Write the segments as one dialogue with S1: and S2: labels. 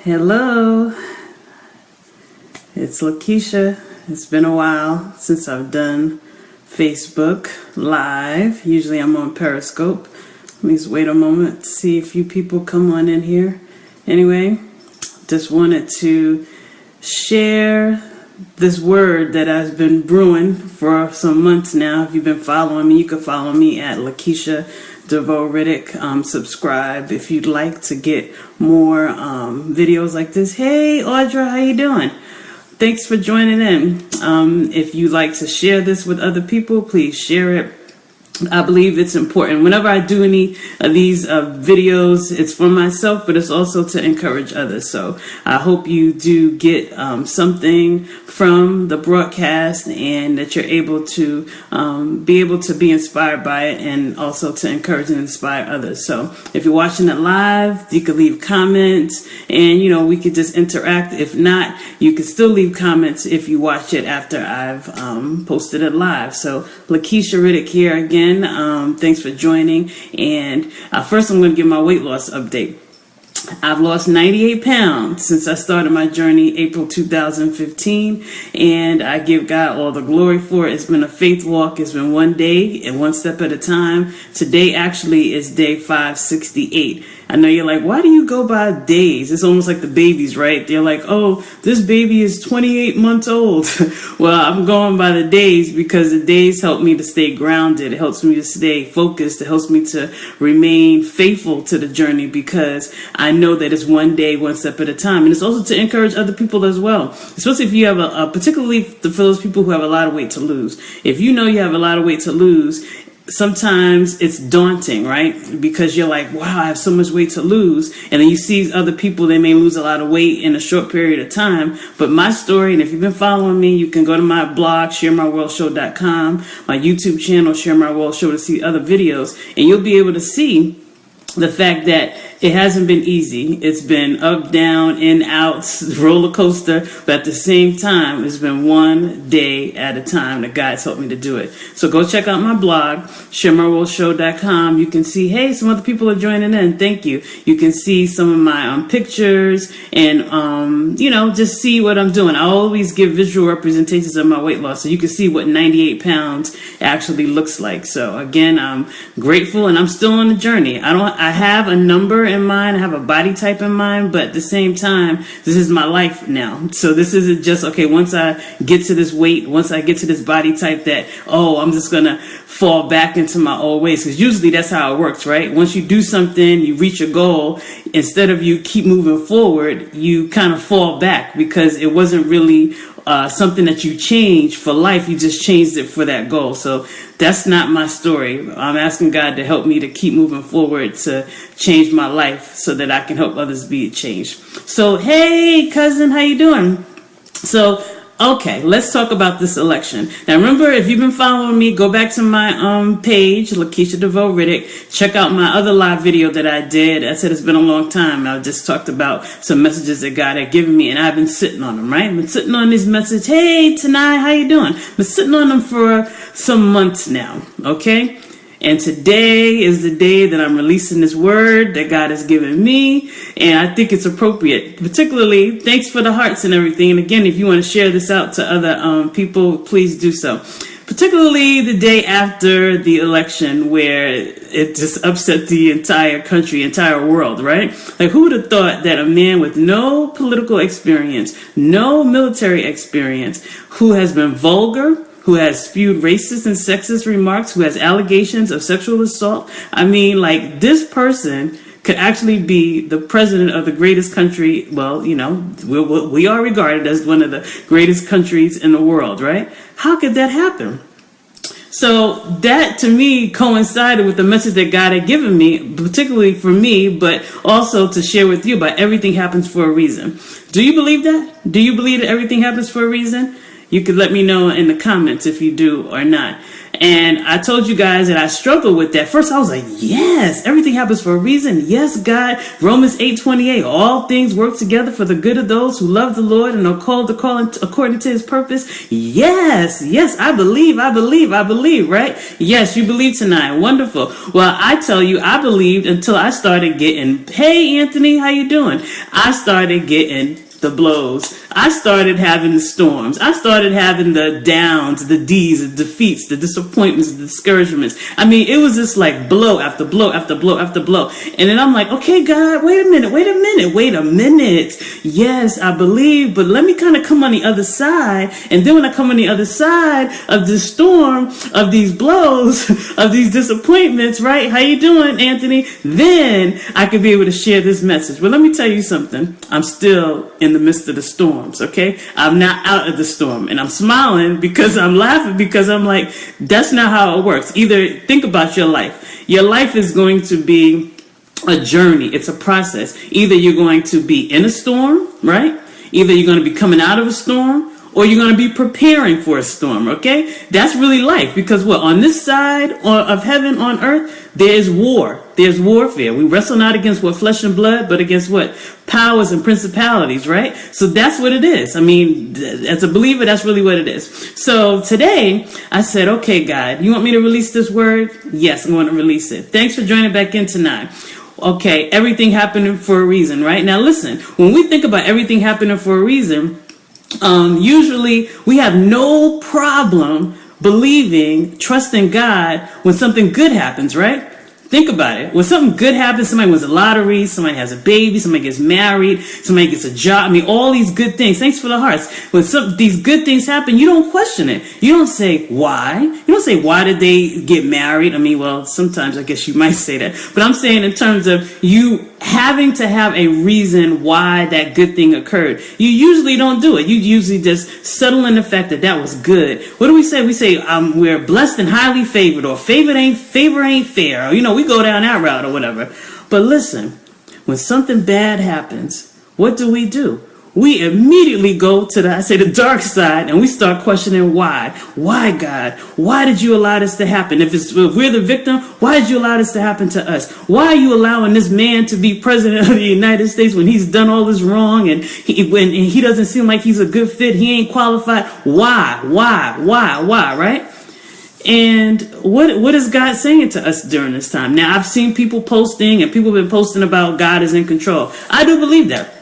S1: Hello, it's Lakeisha. It's been a while since I've done Facebook Live. Usually I'm on Periscope. Let me just wait a moment to see if you people come on in here. Anyway, just wanted to share this word that I've been brewing for some months now. If you've been following me, you can follow me at Lakeisha DeVoe Riddick. Subscribe if you'd like to get more videos like this. Hey Audra, how you doing? Thanks for joining in. If you'd like to share this with other people, please share it. I believe it's important. Whenever I do any of these videos, it's for myself, but it's also to encourage others. So I hope you do get something from the broadcast and that you're able to be inspired by it and also to encourage and inspire others. So if you're watching it live, you can leave comments and, we could just interact. If not, you can still leave comments if you watch it after I've posted it live. So Lakeisha Riddick here again. Thanks for joining. And first I'm going to give my weight loss update. I've lost 98 pounds since I started my journey April 2015, and I give God all the glory for it. It's been a faith walk. It's been one day and one step at a time. Today actually is day 568. I know you're like, why do you go by days? It's almost like the babies, right? They're like, oh, this baby is 28 months old. Well, I'm going by the days because the days help me to stay grounded. It helps me to stay focused. It helps me to remain faithful to the journey because I know that it's one day, one step at a time. And it's also to encourage other people as well, especially if you have particularly for those people who have a lot of weight to lose. If you know you have a lot of weight to lose, sometimes it's daunting, right? Because you're like, wow, I have so much weight to lose. And then you see other people, they may lose a lot of weight in a short period of time. But my story, and if you've been following me, you can go to my blog, sharemyworldshow.com, my YouTube channel, Share My World Show, to see other videos. And you'll be able to see the fact that it hasn't been easy. It's been up, down, in, out, roller coaster. But at the same time, it's been one day at a time that God's helped me to do it. So go check out my blog, sharemyworldshow.com. You can see, hey, some other people are joining in. Thank you. You can see some of my pictures and, just see what I'm doing. I always give visual representations of my weight loss so you can see what 98 pounds actually looks like. So again, I'm grateful and I'm still on the journey. I have a number in mind. I have a body type in mind, but at the same time, this is my life now. So this isn't just, okay, once I get to this weight, once I get to this body type that, I'm just going to fall back into my old ways. Because usually that's how it works, right? Once you do something, you reach a goal, instead of you keep moving forward, you kind of fall back because it wasn't really something that you changed for life. You just changed it for that goal. So that's not my story. I'm asking God to help me to keep moving forward to change my life so that I can help others be changed. So, hey, cousin, how you doing? So, okay, let's talk about this election. Now, remember, if you've been following me, go back to my page, Lakeisha DeVoe Riddick. Check out my other live video that I did. I said it's been a long time. I just talked about some messages that God had given me, and I've been sitting on them, right? I've been sitting on this message. Hey, Tanai, how you doing? I've been sitting on them for some months now, okay? And today is the day that I'm releasing this word that God has given me. And I think it's appropriate. Particularly, thanks for the hearts and everything. And again, if you want to share this out to other people, please do so. Particularly the day after the election where it just upset the entire country, entire world, right? Like, who would have thought that a man with no political experience, no military experience, who has been vulgar, who has spewed racist and sexist remarks, who has allegations of sexual assault. I mean, like, this person could actually be the president of the greatest country. Well, we are regarded as one of the greatest countries in the world, right? How could that happen? So that, to me, coincided with the message that God had given me, particularly for me, but also to share with you about everything happens for a reason. Do you believe that? Do you believe that everything happens for a reason? You could let me know in the comments if you do or not. And I told you guys that I struggled with that. First, I was like, yes, everything happens for a reason. Yes, God. Romans 8:28, all things work together for the good of those who love the Lord and are called according to his purpose. Yes, I believe, right? Yes, you believe tonight. Wonderful. Well, I tell you, I believed until I started getting, hey, Anthony, how you doing? I started getting the blows. I started having the storms. I started having the downs, the D's, the defeats, the disappointments, the discouragements. I mean, it was just like blow after blow after blow after blow. And then I'm like, okay, God, wait a minute. Yes, I believe, but let me kind of come on the other side. And then when I come on the other side of the storm, of these blows, of these disappointments, right? How you doing, Anthony? Then I could be able to share this message. Well, let me tell you something. I'm still in the midst of the storms, okay? I'm not out of the storm, and I'm smiling because I'm laughing because I'm like, that's not how it works. Either think about your life. Your life is going to be a journey. It's a process. Either you're going to be in a storm, right? Either you're going to be coming out of a storm, or you're going to be preparing for a storm, okay? That's really life, because what? On this side of heaven, on earth, there's war. There's warfare. We wrestle not against what? Flesh and blood, but against what? Powers and principalities, right? So that's what it is. I mean, as a believer, that's really what it is. So today, I said, okay, God, you want me to release this word? Yes, I'm going to release it. Thanks for joining back in tonight. Okay, everything happening for a reason, right? Now listen, when we think about everything happening for a reason, usually we have no problem believing, trusting God when something good happens, right? Think about it. When something good happens, somebody wins a lottery, somebody has a baby, somebody gets married, somebody gets a job. I mean, all these good things. Thanks for the hearts. When these good things happen, you don't question it. You don't say why. You don't say, why did they get married? I mean, well, sometimes I guess you might say that. But I'm saying in terms of you having to have a reason why that good thing occurred. You usually don't do it. You usually just settle in the fact that that was good. What do we say? We say we're blessed and highly favored, or favor ain't fair. Or, you know, we go down that route or whatever. But listen, when something bad happens, what do? We immediately go to the dark side, and we start questioning why. Why, God? Why did you allow this to happen? If we're the victim, why did you allow this to happen to us? Why are you allowing this man to be president of the United States when he's done all this wrong, and he doesn't seem like he's a good fit? He ain't qualified. Why, right? And what is God saying to us during this time? Now, I've seen people posting, and people have been posting about God is in control. I do believe that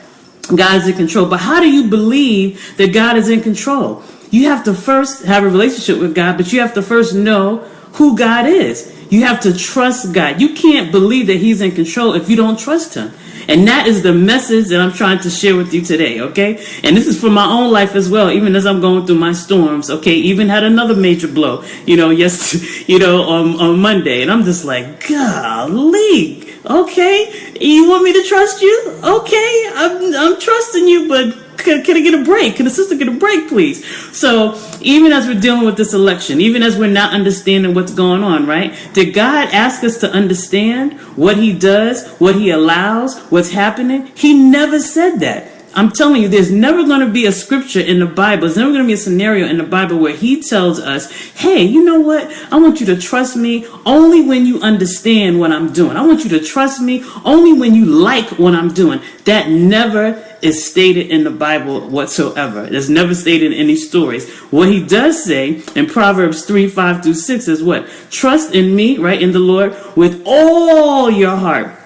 S1: God is in control. But how do you believe that God is in control? You have to first have a relationship with God, but you have to first know who God is. You have to trust God. You can't believe that he's in control if you don't trust him. And that is the message that I'm trying to share with you today, okay? And this is for my own life as well, even as I'm going through my storms, okay? Even had another major blow, on Monday. And I'm just like, golly, okay? You want me to trust you? Okay, I'm trusting you, but can I get a break? Can the sister get a break, please? So even as we're dealing with this election, even as we're not understanding what's going on, right? Did God ask us to understand what he does, what he allows, what's happening? He never said that. I'm telling you, there's never going to be a scripture in the Bible. There's never going to be a scenario in the Bible where he tells us, hey, you know what? I want you to trust me only when you understand what I'm doing. I want you to trust me only when you like what I'm doing. That never is stated in the Bible whatsoever. It's never stated in any stories. What he does say in Proverbs 3:5-6 is what? Trust in me, right, in the Lord, with all your heart.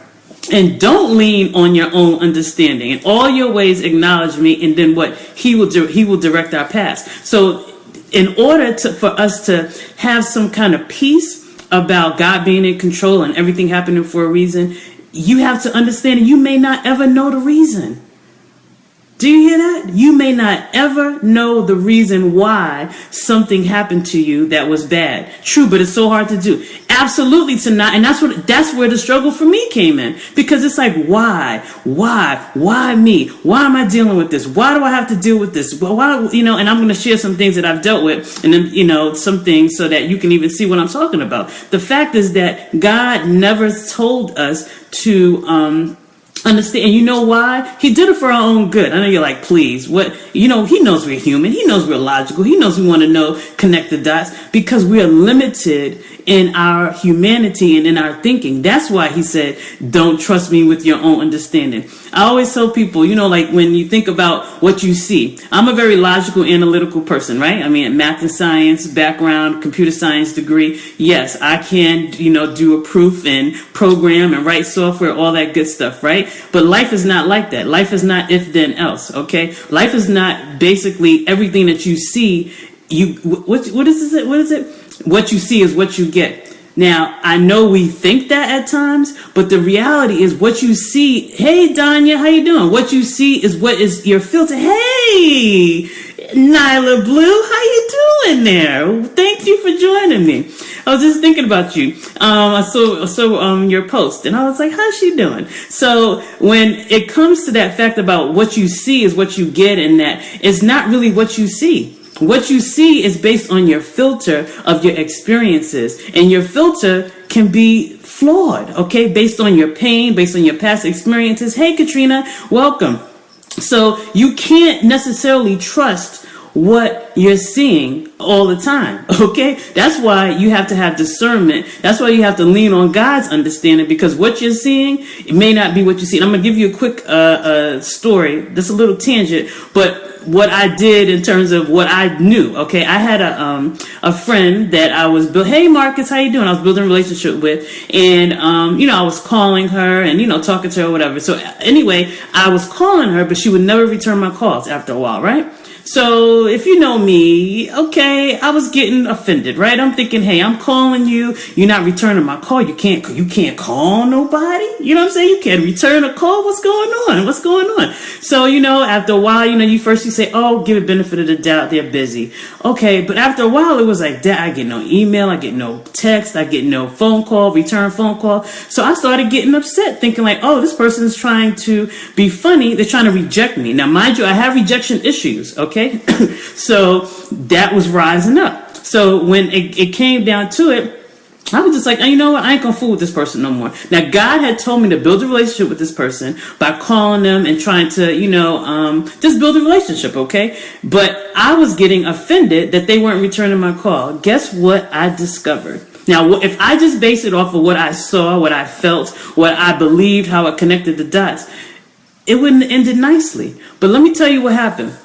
S1: And don't lean on your own understanding. In all your ways acknowledge me, and then what? He will direct our paths. So in order for us to have some kind of peace about God being in control and everything happening for a reason, you have to understand you may not ever know the reason. Do you hear that? You may not ever know the reason why something happened to you that was bad. True, but it's so hard to do. Absolutely to not. And that's where the struggle for me came in. Because it's like, why me? Why am I dealing with this? Why do I have to deal with this? Well, why, and I'm going to share some things that I've dealt with, and then, some things so that you can even see what I'm talking about. The fact is that God never told us to, Understand? And you know why? He did it for our own good. I know you're like, please, what? He knows we're human. He knows we're logical. He knows we want to know, connect the dots, because we are limited in our humanity and in our thinking. That's why he said, don't trust me with your own understanding. I always tell people, like when you think about what you see, I'm a very logical, analytical person, right? I mean, math and science background, computer science degree. Yes, I can, do a proof and program and write software, all that good stuff, right? But life is not like that. Life is not if then else, okay? Life is not basically everything that you see. What is it? What you see is what you get. Now, I know we think that at times, but the reality is what you see. Hey, Danya, how you doing? What you see is what is your filter. Hey, Nyla Blue, how you doing there? Thank you for joining me. I was just thinking about you. I saw your post, and I was like, how's she doing? So when it comes to that fact about what you see is what you get, and that it's not really what you see. What you see is based on your filter of your experiences, and your filter can be flawed, okay, based on your pain, based on your past experiences. Hey, Katrina, welcome. So you can't necessarily trust what you're seeing all the time, okay? That's why you have to have discernment. That's why you have to lean on God's understanding, because what you're seeing, it may not be what you see. And I'm going to give you a quick story, just a little tangent, but what I did in terms of what I knew, okay? I had a friend that I was hey Marcus, how you doing? I was building a relationship with, and I was calling her and talking to her or whatever. So anyway, I was calling her, but she would never return my calls after a while, right? So if you know me, okay, I was getting offended, right? I'm thinking, hey, I'm calling you, you're not returning my call. You can't call nobody. You know what I'm saying? You can't return a call. What's going on? What's going on? So, after a while, you say, oh, give it benefit of the doubt. They're busy. Okay. But after a while, it was like that. I get no email. I get no text. I get no phone call, return phone call. So I started getting upset, thinking like, oh, this person is trying to be funny. They're trying to reject me. Now, mind you, I have rejection issues. Okay. So that was rising up. So when it came down to it, I was just like, you know what? I ain't gonna fool with this person no more. Now, God had told me to build a relationship with this person by calling them and trying to, just build a relationship, okay? But I was getting offended that they weren't returning my call. Guess what I discovered? Now, if I just base it off of what I saw, what I felt, what I believed, how I connected the dots, it wouldn't have ended nicely. But let me tell you what happened.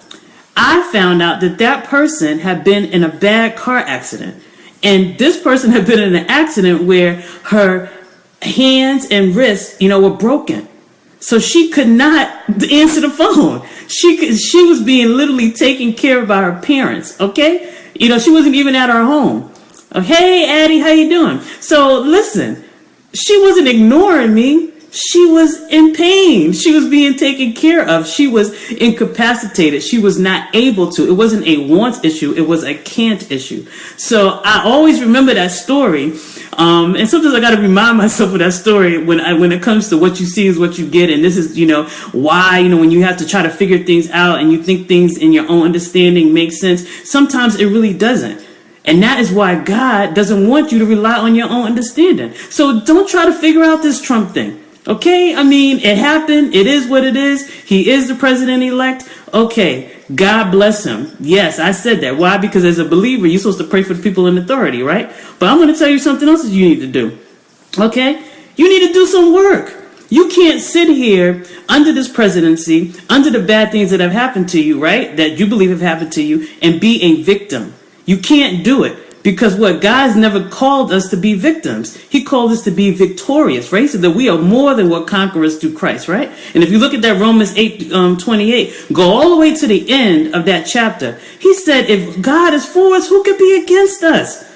S1: I found out that person had been in a bad car accident. And this person had been in an accident where her hands and wrists, were broken. So she could not answer the phone. She was being literally taken care of by her parents, okay? She wasn't even at her home. Oh, hey, Addie, how you doing? So listen, she wasn't ignoring me. She was in pain. She was being taken care of. She was incapacitated. She was not able to. It wasn't a want issue. It was a can't issue. So I always remember that story. And sometimes I got to remind myself of that story when it comes to what you see is what you get. And this is, why, when you have to try to figure things out and you think things in your own understanding make sense, sometimes it really doesn't. And that is why God doesn't want you to rely on your own understanding. So don't try to figure out this Trump thing. Okay, I mean, it happened. It is what it is. He is the president-elect. Okay, God bless him. Yes, I said that. Why? Because as a believer, you're supposed to pray for the people in authority, right? But I'm going to tell you something else that you need to do. Okay, you need to do some work. You can't sit here under this presidency, under the bad things that have happened to you, right? That you believe have happened to you, and be a victim. You can't do it. Because God's never called us to be victims. He called us to be victorious, right? He said that we are more than what conquerors through Christ, right? And if you look at that Romans 8:28, go all the way to the end of that chapter. He said, if God is for us, who could be against us?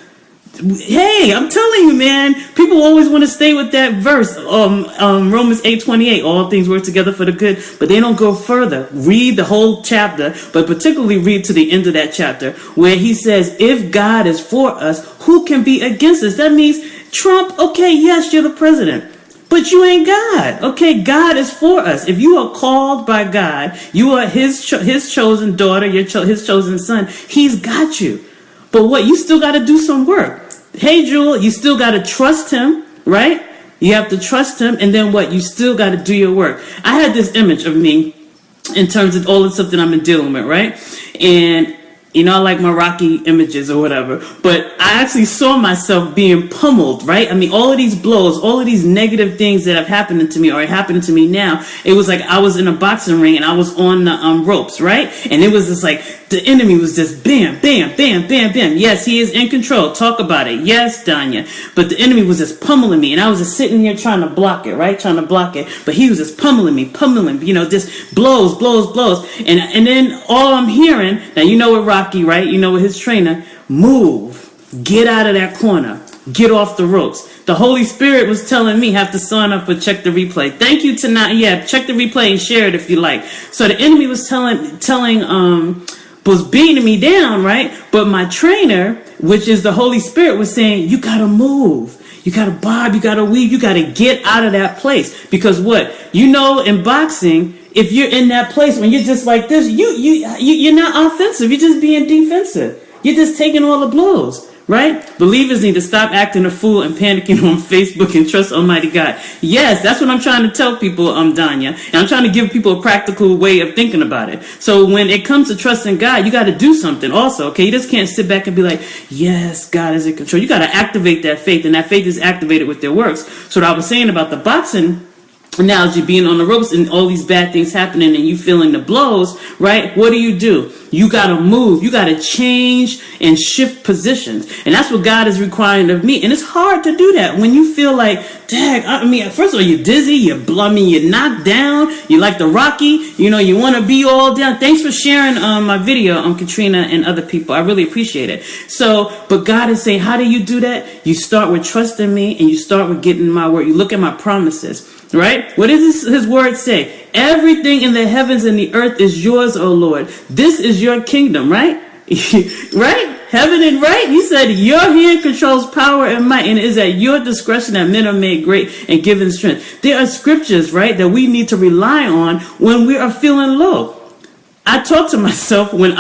S1: Hey, I'm telling you, man, people always want to stay with that verse, Romans 8:28, all things work together for the good, but they don't go further. Read the whole chapter, but particularly read to the end of that chapter where he says, if God is for us, who can be against us? That means Trump, okay, yes, you're the president, but you ain't God. Okay, God is for us. If you are called by God, you are his chosen daughter, his chosen son, he's got you. But you still got to do some work. Hey, Jewel, you still got to trust him, right? You have to trust him, and then what? You still got to do your work. I had this image of me in terms of all the stuff that I've been dealing with, right? And you know, I like my Rocky images or whatever, but I actually saw myself being pummeled, right? I mean, all of these blows, all of these negative things that have happened to me or are happening to me now, it was like I was in a boxing ring and I was on the ropes, right? And it was just like the enemy was just bam, bam, bam, bam, bam. Yes, he is in control. Talk about it. Yes, Danya. But the enemy was just pummeling me, and I was just sitting here trying to block it, right? Trying to block it. But he was just pummeling me, you know, just blows, blows, blows. And then all I'm hearing, now you know what Rocky, right? You know what his trainer, move, get out of that corner, get off the ropes. The Holy Spirit was telling me have to sign up for check the replay. Thank you tonight. Yeah, check the replay and share it if you like. So the enemy was was beating me down, right? But my trainer, which is the Holy Spirit, was saying, you got to move. You got to bob, you got to weave, you got to get out of that place. Because what? You know, in boxing, if you're in that place when you're just like this, you're not offensive. You're just being defensive. You're just taking all the blows, right? Believers need to stop acting a fool and panicking on Facebook and trust Almighty God. Yes, that's what I'm trying to tell people, Danya. And I'm trying to give people a practical way of thinking about it. So when it comes to trusting God, you got to do something also, okay? You just can't sit back and be like, yes, God is in control. You got to activate that faith, and that faith is activated with their works. So what I was saying about the boxing analogy, being on the ropes and all these bad things happening and you feeling the blows, right? What do? You got to move. You got to change and shift positions. And that's what God is requiring of me. And it's hard to do that when you feel like, dang, I mean, first of all, you're dizzy, you're knocked down, you like the Rocky, you know, you want to be all down. Thanks for sharing my video on Katrina and other people. I really appreciate it. So, but God is saying, how do you do that? You start with trusting me, and you start with getting my word. You look at my promises. Right? What does his word say? Everything in the heavens and the earth is yours, O Lord. This is your kingdom, right? Right? Heaven and right? He said, your hand controls power and might, and it is at your discretion that men are made great and given strength. There are scriptures, right, that we need to rely on when we are feeling low. I talk to myself when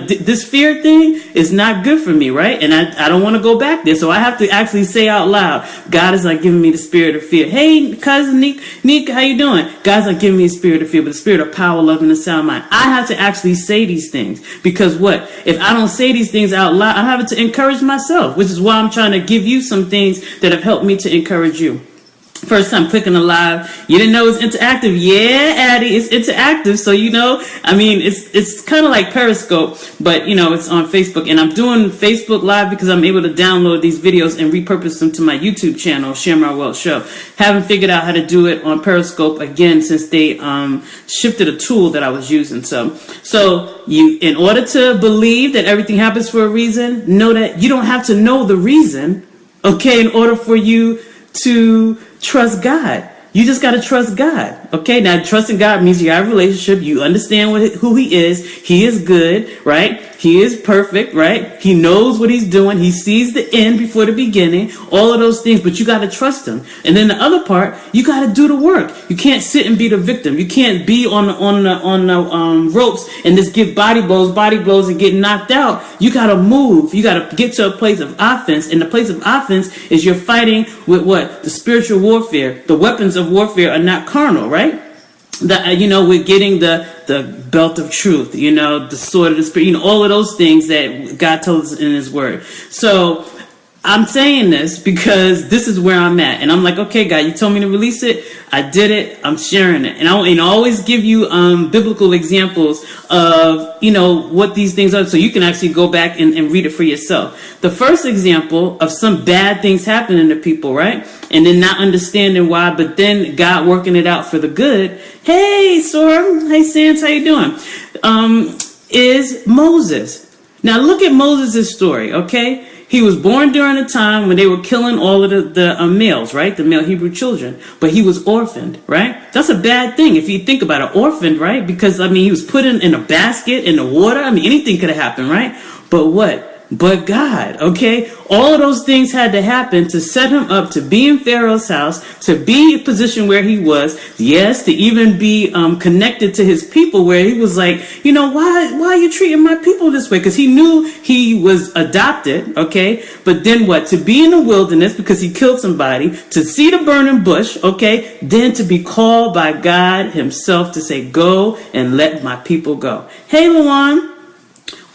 S1: this fear thing is not good for me, right? And I don't want to go back there. So I have to actually say out loud, God is not giving me the spirit of fear. Hey, cousin Nick, how you doing? God's not giving me a spirit of fear, but the spirit of power, love, and a sound mind. I have to actually say these things, because what? If I don't say these things out loud, I'm having to encourage myself, which is why I'm trying to give you some things that have helped me to encourage you. First time clicking the live. You didn't know it's interactive. Yeah, Addie, it's interactive. So, you know, I mean, it's kind of like Periscope, but, you know, it's on Facebook. And I'm doing Facebook Live because I'm able to download these videos and repurpose them to my YouTube channel, Share My World Show. Haven't figured out how to do it on Periscope again since they shifted a tool that I was using. So you, in order to believe that everything happens for a reason, know that you don't have to know the reason, okay, in order for you to trust God. You just got to trust God. Okay. Now, trusting God means you have a relationship. You understand who he is. He is good, right? He is perfect, right? He knows what he's doing. He sees the end before the beginning, all of those things, but you got to trust him. And then the other part, you got to do the work. You can't sit and be the victim. You can't be on the ropes and just give body blows and get knocked out. You got to move. You got to get to a place of offense. And the place of offense is you're fighting with what? The spiritual warfare. The weapons of warfare are not carnal, right? We're getting the belt of truth, you know, the sword of the spirit, you know, all of those things that God tells us in his word. So I'm saying this because this is where I'm at. And I'm like, okay, God, you told me to release it. I did it. I'm sharing it. And I always give you biblical examples of, you know, what these things are. So you can actually go back and read it for yourself. The first example of some bad things happening to people, right? And then not understanding why, but then God working it out for the good. Hey, Sora. Hey, Sans, how you doing? Is Moses. Now look at Moses' story, okay? He was born during a time when they were killing all of the males, right? The male Hebrew children. But he was orphaned, right? That's a bad thing if you think about it. Orphaned, right? Because, I mean, he was put in a basket in the water. I mean, anything could have happened, right? But what? but God, okay? All of those things had to happen to set him up to be in Pharaoh's house, to be in a position where he was, yes, to even be connected to his people, where he was like, why are you treating my people this way? Because he knew he was adopted, okay? But then what? To be in the wilderness because he killed somebody, to see the burning bush, okay? Then to be called by God himself to say, go and let my people go. Hey, Luan.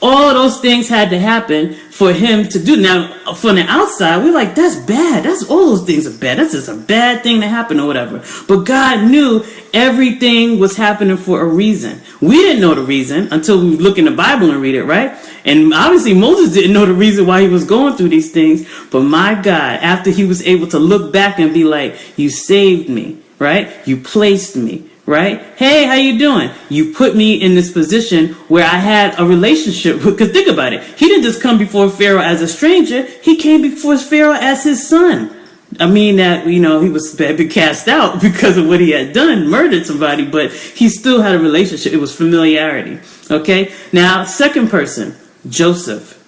S1: All of those things had to happen for him to do. Now, from the outside, we're like, that's bad. All those things are bad. That's just a bad thing to happen or whatever. But God knew everything was happening for a reason. We didn't know the reason until we look in the Bible and read it, right? And obviously Moses didn't know the reason why he was going through these things. But my God, after he was able to look back and be like, you saved me, right? You placed me. Right? Hey, how you doing? You put me in this position where I had a relationship. Because think about it. He didn't just come before Pharaoh as a stranger. He came before Pharaoh as his son. I mean that, he was been cast out because of what he had done, murdered somebody, but he still had a relationship. It was familiarity. Okay? Now, second person, Joseph.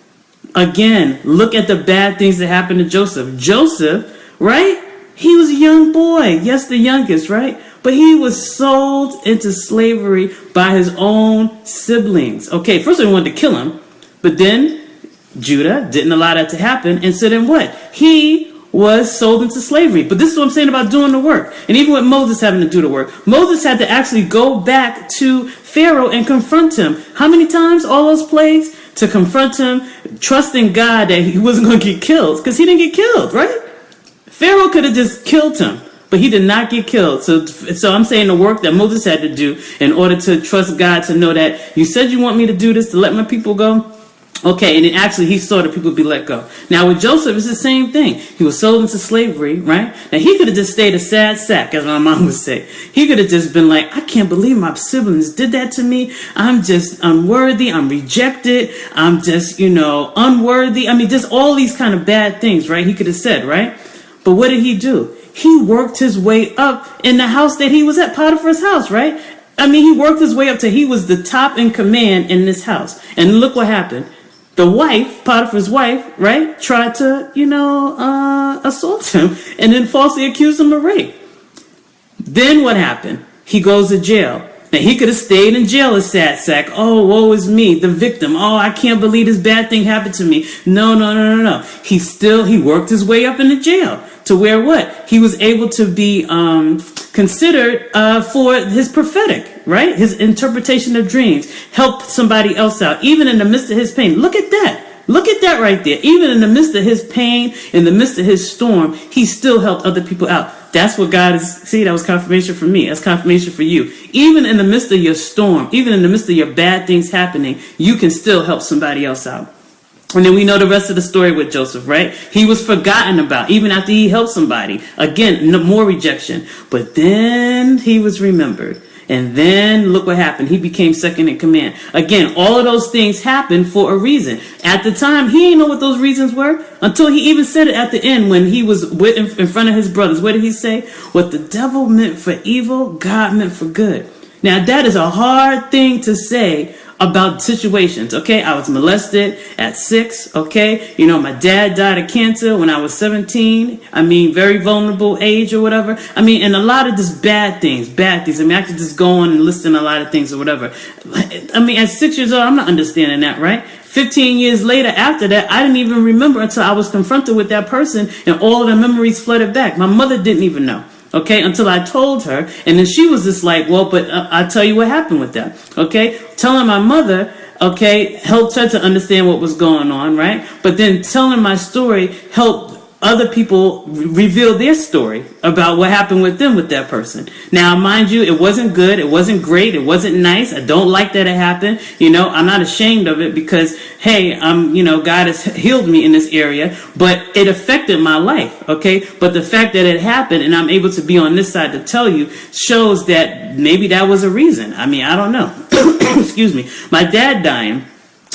S1: Again, look at the bad things that happened to Joseph. Joseph, right? He was a young boy. Yes, the youngest, right? But he was sold into slavery by his own siblings. Okay, first they wanted to kill him, but then Judah didn't allow that to happen. And so then what? He was sold into slavery. But this is what I'm saying about doing the work. And even with Moses having to do the work, Moses had to actually go back to Pharaoh and confront him. How many times? All those plagues to confront him, trusting God that he wasn't going to get killed, because he didn't get killed, right? Pharaoh could have just killed him. But he did not get killed. So I'm saying the work that Moses had to do in order to trust God, to know that you said you want me to do this to let my people go. Okay, and then actually he saw the people be let go. Now with Joseph, it's the same thing. He was sold into slavery, right? Now he could have just stayed a sad sack, as my mom would say. He could have just been like, I can't believe my siblings did that to me. I'm just unworthy. I'm rejected. I'm just, unworthy. I mean, just all these kind of bad things, right? He could have said, right? But what did he do? He worked his way up in the house that he was at, Potiphar's house, right? I mean, he worked his way up till he was the top in command in this house. And look what happened. The wife, Potiphar's wife, right, tried to, assault him and then falsely accused him of rape. Then what happened? He goes to jail. Now, he could have stayed in jail, a sad sack. Oh, woe is me, the victim. Oh, I can't believe this bad thing happened to me. No. He worked his way up into jail to where what? He was able to be considered for his prophetic, right? His interpretation of dreams, helped somebody else out, even in the midst of his pain. Look at that. Look at that right there. Even in the midst of his pain, in the midst of his storm, he still helped other people out. That's what God is. See, that was confirmation for me. That's confirmation for you. Even in the midst of your storm, even in the midst of your bad things happening, you can still help somebody else out. And then we know the rest of the story with Joseph, right? He was forgotten about even after he helped somebody. Again, no more rejection. But then he was remembered. And then look what happened. He became second in command. Again, all of those things happened for a reason. At the time, he didn't know what those reasons were until he even said it at the end when he was in front of his brothers. What did he say? What the devil meant for evil, God meant for good. Now, that is a hard thing to say about situations, okay? I was molested at 6, okay? My dad died of cancer when I was 17. I mean, very vulnerable age or whatever. I mean, and a lot of just bad things. I mean, I could just go on and list a lot of things or whatever. I mean, at 6 years old, I'm not understanding that, right? 15 years later after that, I didn't even remember until I was confronted with that person and all of the memories flooded back. My mother didn't even know. Okay, until I told her, and then she was just like, well, but I'll tell you what happened with that. Okay, telling my mother, okay, helped her to understand what was going on, right? But then telling my story helped other people reveal their story about what happened with them with that person. Now, mind you, it wasn't good. It wasn't great. It wasn't nice. I don't like that it happened. I'm not ashamed of it because, hey, God has healed me in this area, but it affected my life. Okay. But the fact that it happened and I'm able to be on this side to tell you shows that maybe that was a reason. I mean, I don't know. Excuse me. My dad dying.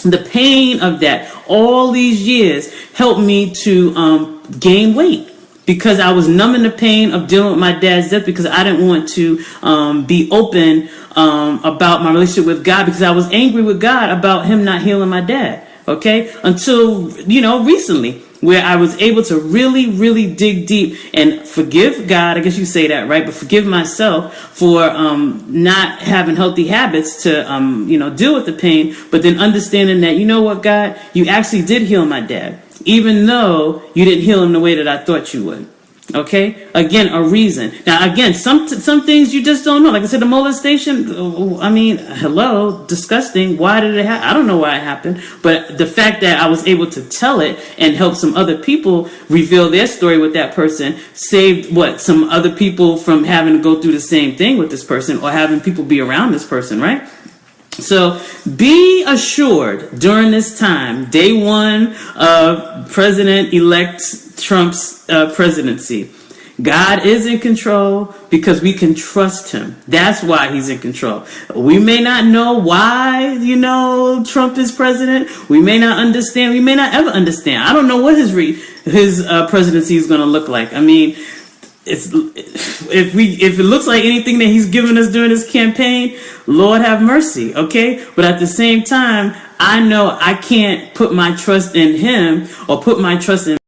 S1: The pain of that, all these years, helped me to gain weight because I was numbing the pain of dealing with my dad's death because I didn't want to be open about my relationship with God because I was angry with God about him not healing my dad. okay? Until, recently, where I was able to really, really dig deep and forgive God, I guess you say that, right? But forgive myself for not having healthy habits to, deal with the pain, but then understanding that, you know what, God, you actually did heal my dad, even though you didn't heal him the way that I thought you would. Okay, again, a reason. Now, again, some things you just don't know. Like I said, the molestation, hello, disgusting. Why did it happen? I don't know why it happened. But the fact that I was able to tell it and help some other people reveal their story with that person saved some other people from having to go through the same thing with this person or having people be around this person, right? So be assured during this time, day one of President-elect Trump's presidency, God is in control because we can trust him. That's why he's in control. We may not know why, Trump is president. We may not understand. We may not ever understand. I don't know what his presidency is going to look like. I mean, if it looks like anything that he's given us during his campaign, Lord have mercy, okay? But at the same time, I know I can't put my trust in him or put my trust in